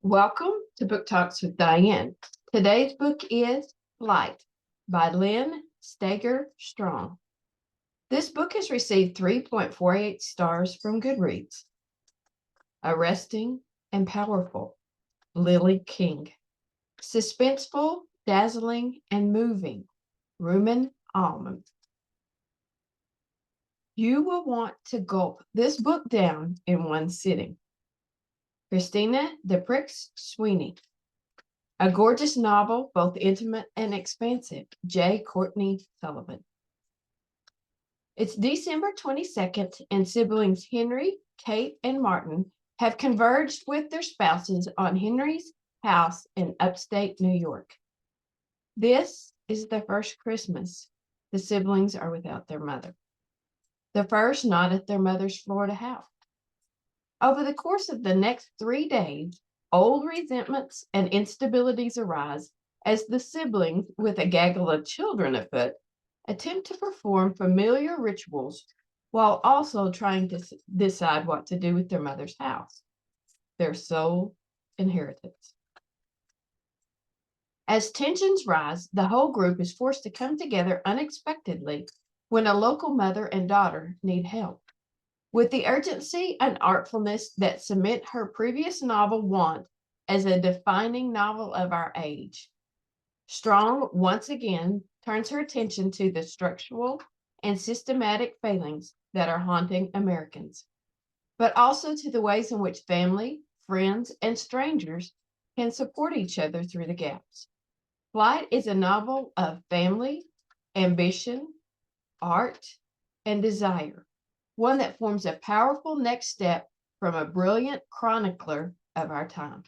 Welcome to Book Talks with Diane. Today's book is Light by Lynn Steger Strong. This book has received 3.48 stars from Goodreads. Arresting and powerful, Lily King. Suspenseful, dazzling, and moving, Rumen Almond. You will want to gulp this book down in one sitting. Christina Deprix Sweeney. A gorgeous novel, both intimate and expansive. J. Courtney Sullivan. It's December 22nd, and siblings Henry, Kate, and Martin have converged with their spouses on Henry's house in upstate New York. This is the first Christmas the siblings are without their mother. The first not at their mother's Florida house. Over the course of the next 3 days, old resentments and instabilities arise as the siblings, with a gaggle of children afoot, attempt to perform familiar rituals while also trying to decide what to do with their mother's house, their sole inheritance. As tensions rise, the whole group is forced to come together unexpectedly when a local mother and daughter need help. With the urgency and artfulness that cement her previous novel Want as a defining novel of our age, Strong once again turns her attention to the structural and systematic failings that are haunting Americans, but also to the ways in which family, friends, and strangers can support each other through the gaps. Flight is a novel of family, ambition, art, and desire, one that forms a powerful next step from a brilliant chronicler of our time.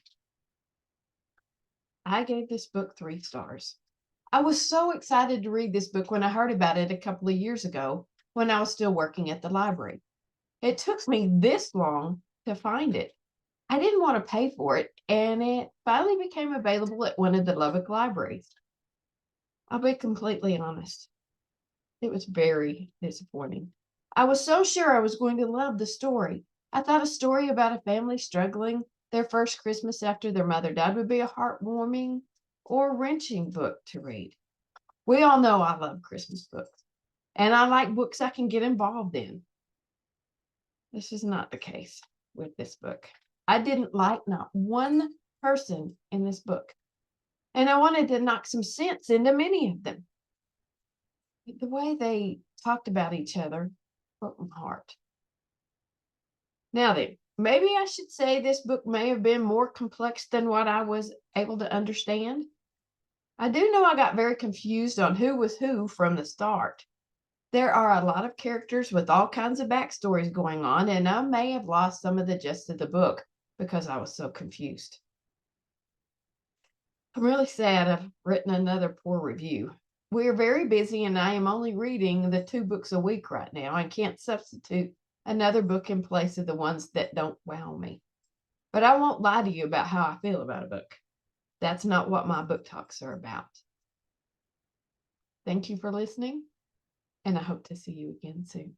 I gave this book 3 stars. I was so excited to read this book when I heard about it a couple of years ago when I was still working at the library. It took me this long to find it. I didn't want to pay for it, and it finally became available at one of the Lubbock Libraries. I'll be completely honest. It was very disappointing. I was so sure I was going to love the story. I thought a story about a family struggling their first Christmas after their mother died would be a heartwarming or wrenching book to read. We all know I love Christmas books, and I like books I can get involved in. This is not the case with this book. I didn't like not one person in this book, and I wanted to knock some sense into many of them. The way they talked about each other broke my heart. Now then, maybe I should say this book may have been more complex than what I was able to understand. I do know I got very confused on who was who from the start. There are a lot of characters with all kinds of backstories going on, and I may have lost some of the gist of the book because I was so confused. I'm really sad I've written another poor review. We're very busy, and I am only reading the 2 books a week right now. I can't substitute another book in place of the ones that don't wow me. But I won't lie to you about how I feel about a book. That's not what my book talks are about. Thank you for listening, and I hope to see you again soon.